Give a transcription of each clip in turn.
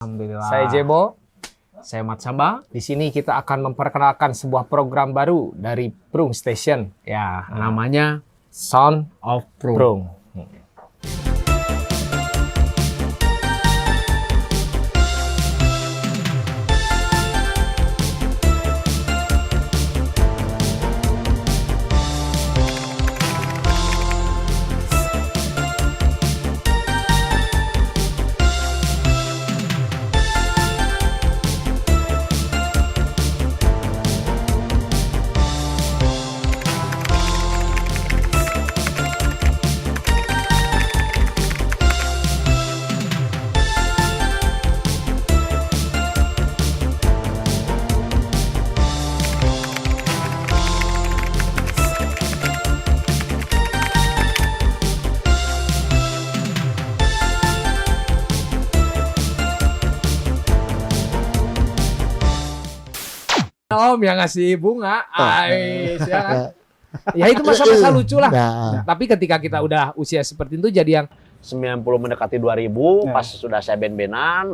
Alhamdulillah. Saya Jebo, saya Mat Samba. Di sini kita akan memperkenalkan sebuah program baru dari Prung Station. Ya, namanya Sound of Prung. Om yang ngasih bunga, ya itu masa-masa lucu lah. Tapi ketika kita udah usia seperti itu jadi yang 90 mendekati 2000, pas sudah saya ben-benan,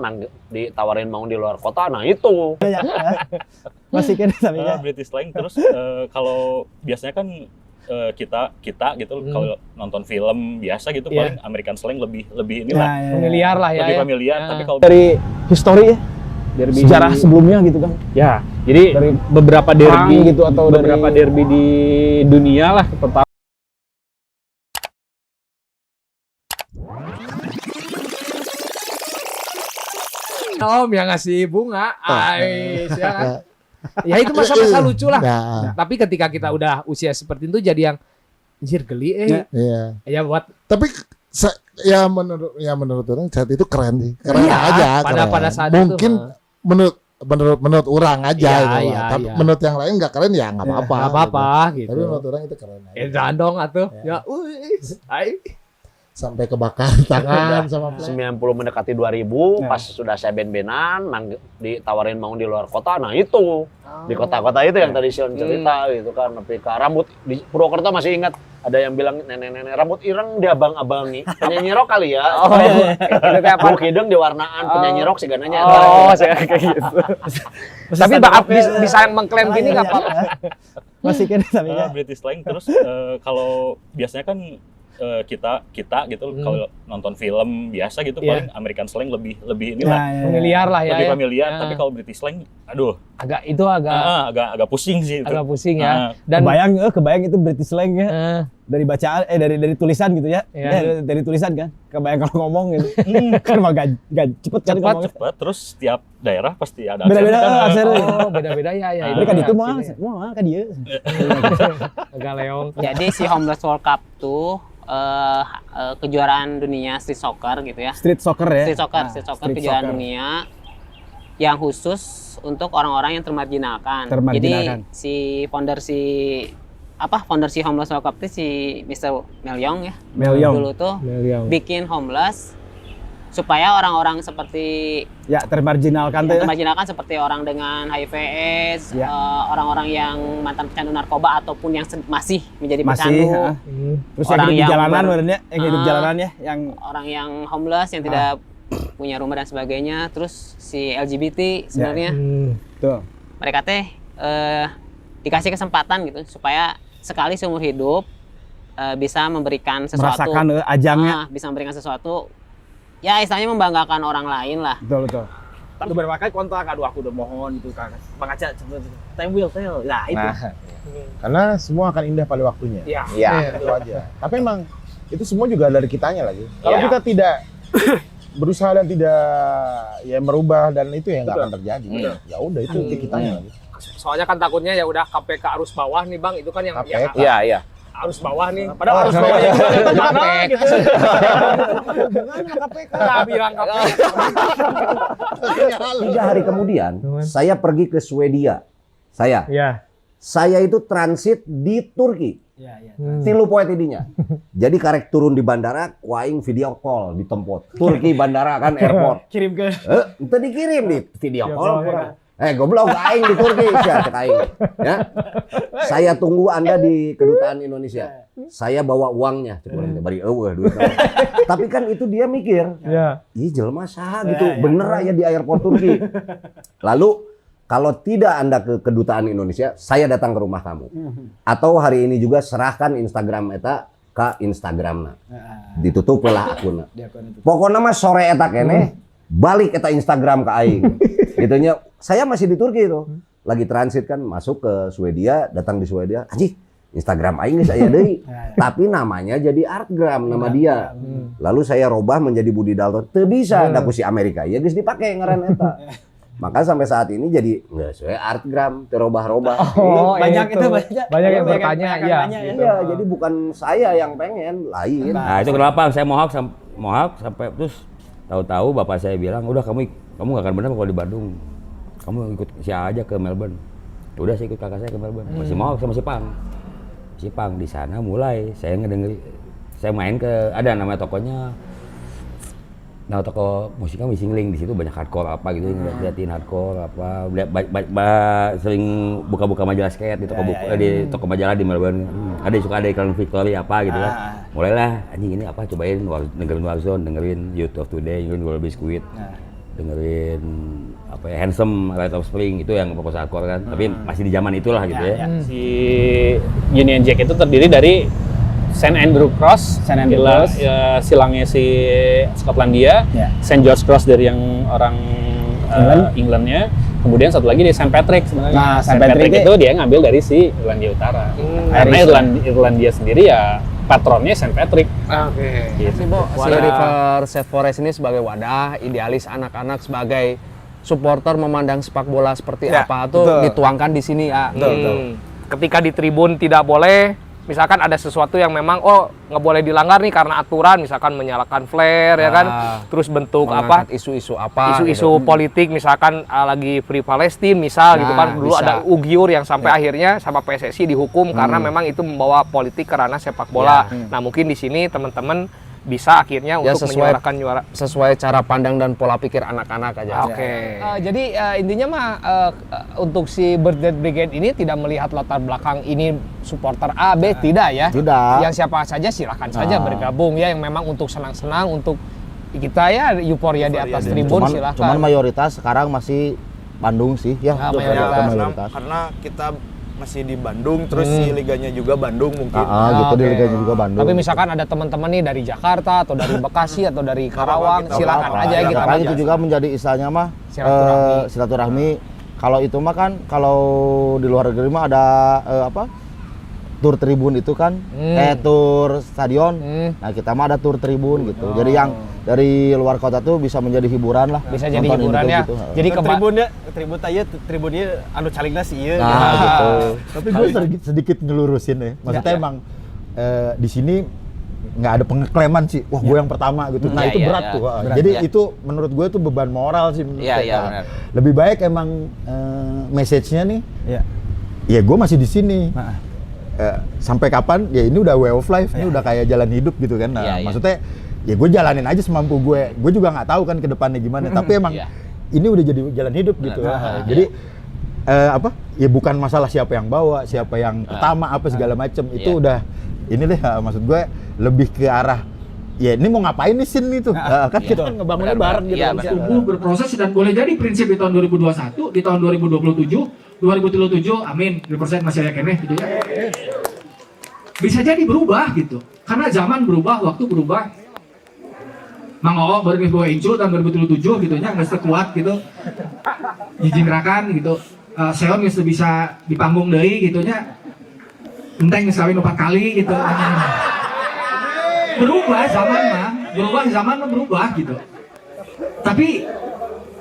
ditawarin mau di luar kota, nah itu. Masih kan namanya British slang. Terus kalau biasanya kan kita gitu kalau nonton film biasa gitu paling American slang lebih inilah familiar lah ya. Lebih familiar, tapi kalau dari history ya, dari sejarah sebelumnya gitu kan. Ya, jadi Dari beberapa derby gitu atau beberapa dari derby di dunia lah pertama. Om yang ngasih bunga, ya itu masa-masa lucu lah. Tapi ketika kita udah usia seperti itu jadi yang anjir geli ya buat. Tapi ya menurut orang saat itu keren sih. Keren aja. Pada saat mungkin itu menurut orang aja gitu. Tapi iya. menurut yang lain nggak keren ya nggak apa-apa. Nggak apa-apa gitu. Tapi menurut orang itu keren aja. Ya jangan dong atuh. Ya, Sampai kebakar tangan sama 90 mendekati 2000, pas sudah saya ben-benan, ditawarin mau di luar kota, nah itu. Di kota-kota itu yang tadi Sion cerita gitu kan. Tapi rambut di Purwokerto masih ingat ada yang bilang nenek-nenek rambut ireng dia abang-abangi. Penyanyi rock kali ya. Oh iya. Itu kayak apa? Buk hidung diwarnaan penyanyi rock sih gananya. Oh, saya kayak gitu. Tapi maaf bisa yang mengklaim gini nggak apa-apa. masih kan namanya British slang. Terus kalau biasanya kan kita gitu kalau nonton film biasa gitu paling American slang lebih inilah Familiar lah ya. lebih familiar, tapi kalau British slang aduh agak pusing sih itu. Agak pusing ya. Dan kebayang itu British slang ya. Dari bacaan dari tulisan gitu ya. Dari tulisan kan. Kebayang kalau ngomong gitu. Kan mah gak cepet kan ngomongnya. Cepet, terus setiap daerah pasti ada Beda-beda aksen. Oh, beda-beda ya. Ini kan itu mah kan dia. Agak leong. Jadi si Homeless World Cup tuh kejuaraan dunia street soccer gitu ya. Street soccer ya. Street soccer kejuaraan dunia yang khusus untuk orang-orang yang termarginalkan. Jadi si founder si Homeless World Cup itu si Mr. Melyong ya. Dulu tuh bikin homeless supaya orang-orang seperti termarginalkan seperti orang dengan HIV/AIDS, orang-orang yang mantan pecandu narkoba ataupun yang masih menjadi pecandu, terus orang yang hidup jalanan ya, yang orang yang homeless yang tidak punya rumah dan sebagainya, terus si LGBT sebenarnya mereka dikasih kesempatan gitu supaya sekali seumur hidup bisa memberikan sesuatu, merasakan ajangnya, bisa memberikan sesuatu. Ya istilahnya membanggakan orang lain lah. Betul. Tapi beberapa kali kontak, aduh aku udah mohon gitu kan. Bang Aca, time will tell. Nah itu. Karena semua akan indah pada waktunya. Iya. Itu aja. Tapi emang itu semua juga dari kitanya lagi. Kalau kita tidak berusaha dan tidak merubah dan itu ya nggak akan terjadi. Ya udah itu kitanya lagi. Soalnya kan takutnya ya udah KPK arus bawah nih Bang, itu kan yang Iya. Arus bawah nih. Padahal arus bawah yang itu mana gitu. Hubungannya KPK. Bilang KPK. 3 hari kemudian saya pergi ke Swedia. Saya itu transit di Turki. Tilu poe tidinya. Jadi karek turun di bandara, kuaing video call di tempat. Turki bandara kan airport. Kirim ke. Itu dikirim nih video call. Goblok aing di Turki cek aing. Ya. Saya tunggu Anda di kedutaan Indonesia. Saya bawa uangnya, cek urang teh bari eueuh duit. Tapi kan itu dia mikir. Ya. Ih jelema saha gitu. Bener ya di airport Turki. Lalu kalau tidak Anda ke kedutaan Indonesia, saya datang ke rumah kamu. Atau hari ini juga serahkan Instagram eta ke Instagramna. Ditutup lah akunna. Pokoknya mah sore eta keneh balik eta Instagram ke aing. Gitunya. Saya masih di Turki itu. Lagi transit kan masuk ke Swedia, datang di Swedia. Anjing, Instagram aing geus aya deui. Tapi namanya jadi Artgram nama dia. Lalu saya robah menjadi Budi Dalton. Teu bisa da ku si Amerika. Ya geus dipake ngaran eta. Maka sampai saat ini jadi nggak sesuai Artgram, terobah-robah. Banyak itu Banyak yang bertanya, ya. Iya, jadi bukan saya yang pengen, lain. Nah itu kenapa saya mohak sampai terus tahu-tahu bapak saya bilang, udah kamu nggak akan benar kalau di Bandung. Kamu ikut si A aja ke Melbourne. Udah saya ikut kakak saya ke Melbourne. Masih mohak sama si Pang. Di sana mulai saya ngedengerin, saya main ke ada namanya tokonya. Nah toko musiknya Missing di situ banyak hardcore apa gitu, ngeliatin hardcore apa, sering buka-buka majalah skate di toko di toko majalah di Melbourne. Ada suka ada iklan Victory apa gitu kan. Mulailah anjing ini apa cobain dengerin Warzone, dengerin Youth of Today, dengerin Gold Biscuit, dengerin apa ya Handsome, Rite of Spring itu yang proposal hardcore kan. Tapi masih di zaman itulah gitu ya. Si Union Jack itu terdiri dari St Andrew Cross, ya, silangnya si Skotlandia, St George Cross dari yang orang Englandnya, kemudian satu lagi di St Patrick sebenarnya. Nah, St Patrick itu dia ngambil dari si Irlandia Utara. Karena Irlandia sendiri ya patronnya St Patrick. Oke. Gitu. Si River Safe Forest ini sebagai wadah idealis anak-anak sebagai supporter memandang sepak bola seperti apa tuh dituangkan di sini ya. Ketika di tribun tidak boleh, misalkan ada sesuatu yang memang nggak boleh dilanggar nih karena aturan, misalkan menyalakan flare ya kan, terus bentuk isu-isu politik, misalkan lagi Free Palestine misal gitu kan, dulu ada Ugyur yang sampai akhirnya sama PSSI dihukum karena memang itu membawa politik ke ranah sepak bola. Nah mungkin di sini teman-teman bisa akhirnya untuk menyuarakan sesuai cara pandang dan pola pikir anak-anak aja. Oke. Jadi intinya mah untuk si Birthday Brigade ini tidak melihat latar belakang ini supporter A, B, tidak ya. Tidak. Yang siapa saja silakan saja bergabung ya, yang memang untuk senang-senang, untuk kita ya euforia di atas tribun silakan. Cuman mayoritas sekarang masih Bandung sih ya. Mayoritas. Karena kita masih di Bandung, terus si liganya juga Bandung mungkin. Gitu di liganya juga Bandung. Tapi misalkan ada teman-teman nih dari Jakarta atau dari Bekasi atau dari Karawang, silakan aja gitu. Itu juga menjadi istilahnya mah silaturahmi. Kalau itu mah kan kalau di luar negeri mah ada tur tribun itu kan, tur stadion. Nah kita mah ada tur tribun gitu. Jadi yang dari luar kota tuh bisa menjadi hiburan lah. Bisa jadi hiburan ya. Gitu. Jadi tribunnya anu calingna sih ieu. Nah, gitu. Tapi gue sedikit ngelurusin ya. Maksudnya emang di sini nggak ada pengekleman sih. Wah, gue yang pertama gitu. Nah, itu berat tuh. Jadi itu menurut gue tuh beban moral sih menurut kita. Lebih baik emang message-nya nih. Ya gue masih di sini. Sampai kapan? Ya ini udah way of life, ini udah kayak jalan hidup gitu kan. Nah, maksudnya ya gue jalanin aja semampu gue. Gue juga nggak tahu kan ke depannya gimana. Tapi emang ini udah jadi jalan hidup gitu. Jadi ya bukan masalah siapa yang bawa, siapa yang pertama apa segala macam. Itu udah ini deh maksud gue lebih ke arah ya ini mau ngapain nih scene itu. Kan kita ngebangunnya bareng gitu. Tubuh berproses dan boleh jadi prinsip di tahun 2021, di tahun 2027, 2037, amin, 100% masih ada keneh gitu ya. Bisa jadi berubah gitu. Karena zaman berubah, waktu berubah. Mang Oo baru bawa incul tahun 2007 gitu nya, nggak sekuat gitu. Jijingrakan gitu. Seon nggak bisa di panggung deui gitu nya. Enteng nggak kawin 4 kali gitu. Berubah zaman mah berubah gitu. Tapi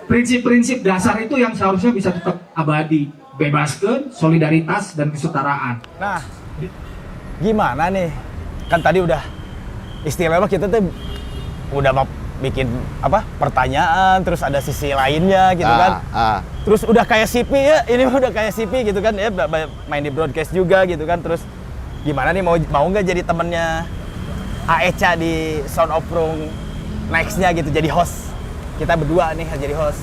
prinsip-prinsip dasar itu yang seharusnya bisa tetap abadi, bebaskan solidaritas dan kesetaraan. Nah, gimana nih? Kan tadi udah istilahnya kita tuh udah mau bikin pertanyaan, terus ada sisi lainnya gitu kan. Terus udah kayak CP ya, ini udah kayak CP gitu kan ya, main di broadcast juga gitu kan. Terus gimana nih mau nggak jadi temennya Aeca di Sound of Prung next-nya gitu, jadi host. Kita berdua nih jadi host.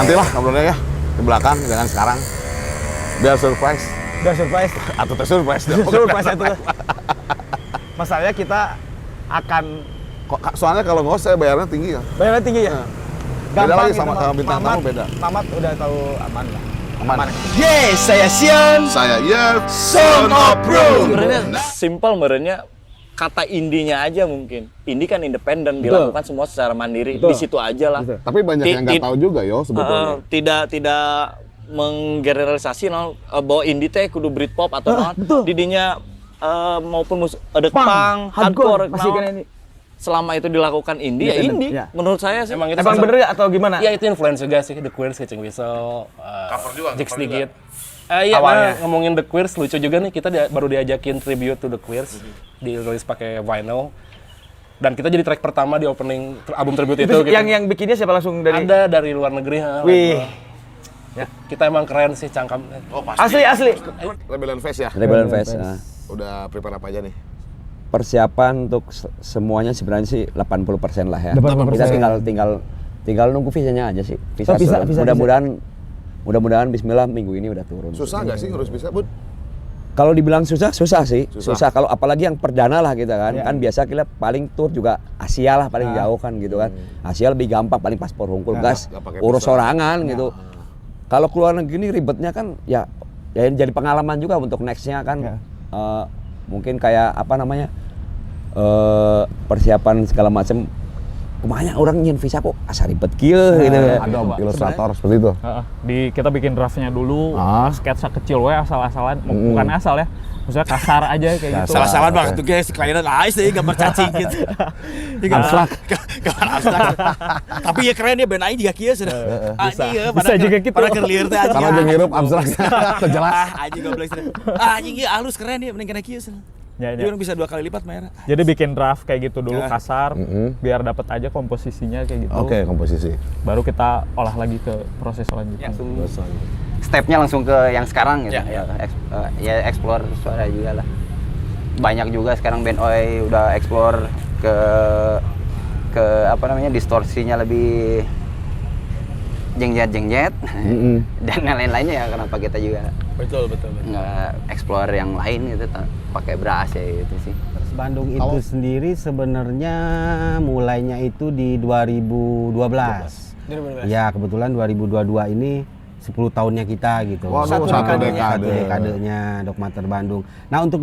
Nantilah ngobrolnya ya di belakang, jangan sekarang. Biar surprise. Atau tersurprise dong. Surprise itu. Masalahnya kita akan soalnya kalau ngos saya bayarnya tinggi ya. Bayarnya tinggi ya? Beda lagi gitu, sama bintang tamu beda. Mamat udah tahu aman lah. Aman. Yes, saya Sion. Saya Yev, Son of Bro. Sebenarnya simpel merenya kata indinya aja mungkin. Indie kan independen, dilakukan semua secara mandiri. Di situ aja lah. Tapi banyak yang nggak tahu juga yo sebetulnya. Tidak menggeneralisasi bahwa indie teh kudu Britpop atau didinya maupun ada punk, hardcore, selama itu dilakukan indie ya indie. Menurut saya sih. Emang bener atau gimana? Ya itu influence juga sih, The Queers, Catching Whistle, Jigs Digit. Iya, ngomongin The Queers lucu juga nih, kita baru diajakin tribute to The Queers, dirilis pakai vinyl. Dan kita jadi track pertama di opening album tribute itu. Yang bikinnya siapa langsung dari? Ada dari luar negeri. Wih. Ya, kita emang keren sih cangkem. Oh, pasti. Asli. Rebellion Fest ya? Rebellion Fest. Udah prepare apa aja nih? Persiapan untuk semuanya sebenarnya sih 80% lah ya. 80%. Kita tinggal nunggu visanya aja sih. Visa mudah-mudahan bismillah minggu ini udah turun. Susah nggak sih ngurus visa, Bud? Kalau dibilang susah sih. Susah kalau apalagi yang perdana lah kita kan. Kan biasa kita paling tour juga Asia lah paling jauh kan gitu kan. Asia lebih gampang, paling paspor hungkul gas, urus sorangan gitu. Kalau keluar negeri ini ribetnya kan ya jadi pengalaman juga untuk nextnya kan. Mungkin kayak apa namanya persiapan segala macam. Kemana orang nyin visa kok asa ribet kieu gitu. Ada ilustrator seperti itu. Kita bikin draftnya dulu, sketsa kecil we asal-asalan, bukan asal ya. Maksudnya kasar aja kayak gitu. Asal-asalan banget tuh guys, kliennya ais deh gambar cacing gitu. Abstrak. Abstrak. Tapi ya keren ya band aing juga kieu sudah. Bisa juga gitu. Pada kelir teh anjing. Kalau jeung hirup abstrak jelas. Anjing goblok sudah. Anjing ieu halus keren ya mending kana kieu sudah. Jadi orang bisa 2 kali lipat Mayra. Jadi bikin draft kayak gitu dulu kasar, biar dapat aja komposisinya kayak gitu. Oke, komposisi. Baru kita olah lagi ke proses selanjutnya. Stepnya langsung ke yang sekarang gitu. Ya explore suara juga lah. Banyak juga sekarang band Oi udah explore ke apa namanya distorsinya lebih jengjet dan lain-lainnya ya, kenapa kita juga betul nggak explore yang lain gitu pakai brass ya gitu sih. Terus Bandung itu sendiri sebenarnya mulainya itu di 2012. Ya kebetulan 2022 ini 10 tahunnya kita gitu. Waduh, satu dekadenya Dogmater Bandung. Nah untuk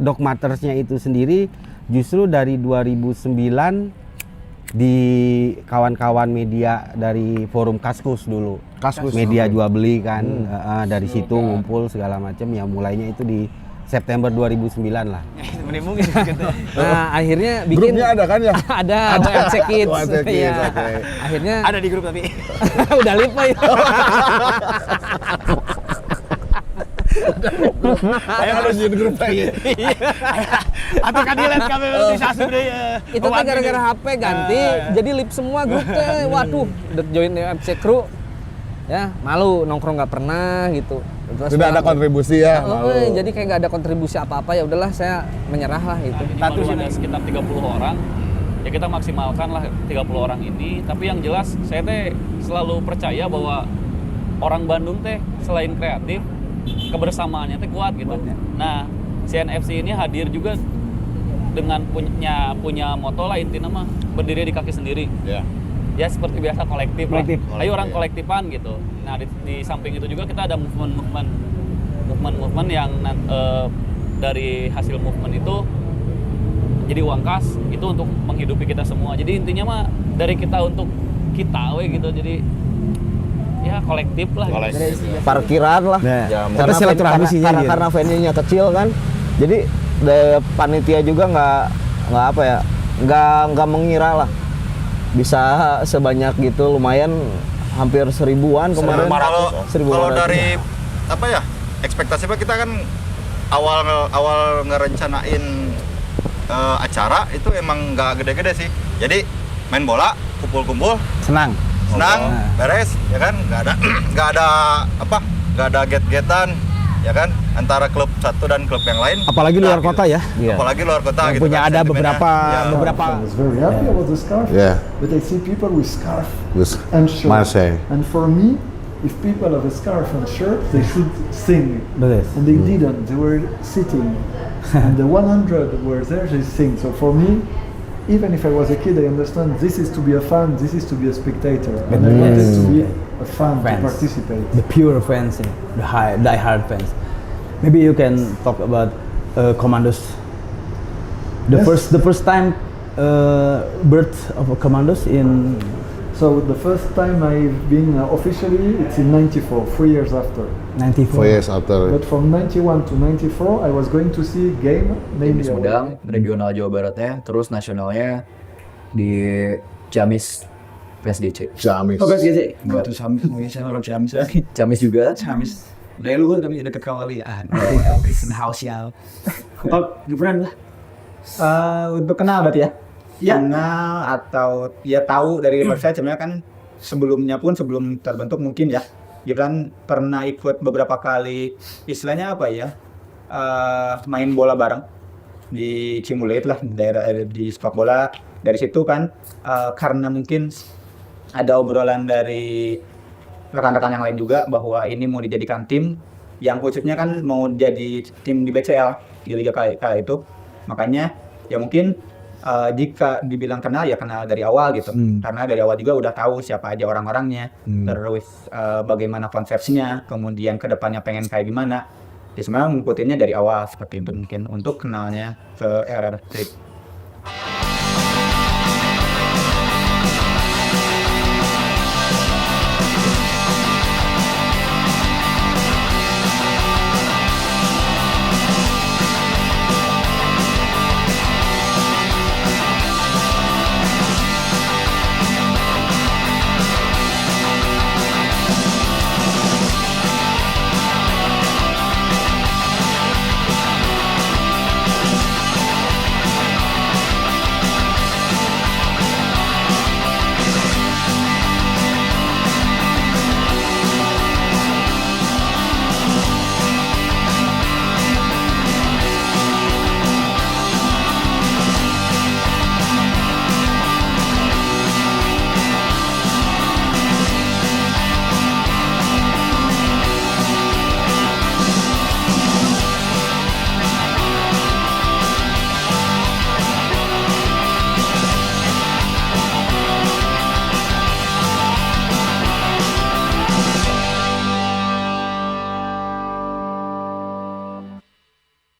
Dogmatersnya itu sendiri justru dari 2009 di kawan-kawan media dari forum Kaskus dulu. Media jual beli kan, dari situ ngumpul segala macam ya, mulainya itu di September 2009 lah. Nah, akhirnya bikin grupnya ada kan ya? ada WFC Kids. Iya. Akhirnya ada di grup tapi udah lupa itu. Ayo harus di grup lagi. Atau kan dilihat kami bisa sudah ya. Itu kan gara-gara HP ganti, jadi lip semua grupnya. Waduh, udah join WFC Crew. Ya, malu nongkrong nggak pernah gitu. Terus tidak ada kontribusi ya. Jadi kayak nggak ada kontribusi apa-apa, ya udahlah saya menyerah lah gitu. Kita tuh ada sekitar 30 orang. Ya kita maksimalkan lah 30 orang ini, tapi yang jelas saya teh selalu percaya bahwa orang Bandung teh selain kreatif, kebersamaannya teh kuat gitu. Nah, CNFC ini hadir juga dengan punya moto lah, intinya mah berdiri di kaki sendiri. Ya seperti biasa kolektif lah. Ayo orang kolektifan gitu. Nah di samping itu juga kita ada movement yang dari hasil movement itu jadi uang kas itu untuk menghidupi kita semua. Jadi intinya mah dari kita untuk kita gitu. Jadi ya kolektif lah. Parkiran lah. Karena venue-nya kecil kan. Jadi panitia juga nggak mengira lah bisa sebanyak gitu, lumayan hampir 1000-an kemarin. Kalau dari apa ya ekspektasi kita kan awal ngerencanain acara itu emang nggak gede-gede sih. Jadi main bola, kumpul-kumpul, senang, beres, ya kan? Nggak ada get-getan. ya kan, antara klub satu dan klub yang lain. Apalagi luar kota ya. Apalagi luar kota yang gitu punya kan, ada beberapa. I was very happy about the scarf. Yeah. But I see people with scarf With and shirt. Marseille. And for me, if people have a scarf and shirt, they should sing. And they didn't. They were sitting. And the 100 were there, they sing. So for me, even if I was a kid, I understand this is to be a fan, this is to be a spectator. And I wanted to be a fan, to participate. The pure fans, the die-hard fans. Maybe you can talk about Commandos. The first time birth of Commandos in. So the first time I've been officially, it's in '94, 3 years after. 94. 4 years after. But from '91 to '94, I was going to see game di Sumedang, regional Jawa Baratnya, terus nasionalnya di Ciamis PSGC. Ciamis. Oh PSGC. Enggak tuh Ciamis, saya orang Ciamis. Ciamis juga. Ciamis. Dari luar kami dekat kali. House ya. Oh, gimana lah? Untuk kenal berarti ya? Kenal atau ya tahu dari website, sebenarnya kan sebelumnya pun sebelum terbentuk mungkin ya Gibran pernah ikut beberapa kali, istilahnya apa ya, main bola bareng di Cimuleit lah, daerah di sepak bola. Dari situ kan karena mungkin ada obrolan dari rekan-rekan yang lain juga bahwa ini mau dijadikan tim yang khususnya kan mau jadi tim di BCL di Liga kala itu, makanya ya mungkin jika dibilang kenal ya kenal dari awal gitu, karena dari awal juga udah tahu siapa aja orang-orangnya, terus bagaimana konsepnya, kemudian kedepannya pengen kayak gimana. Ya sebenarnya ngikutinnya dari awal seperti itu mungkin untuk kenalnya ke RR Trip.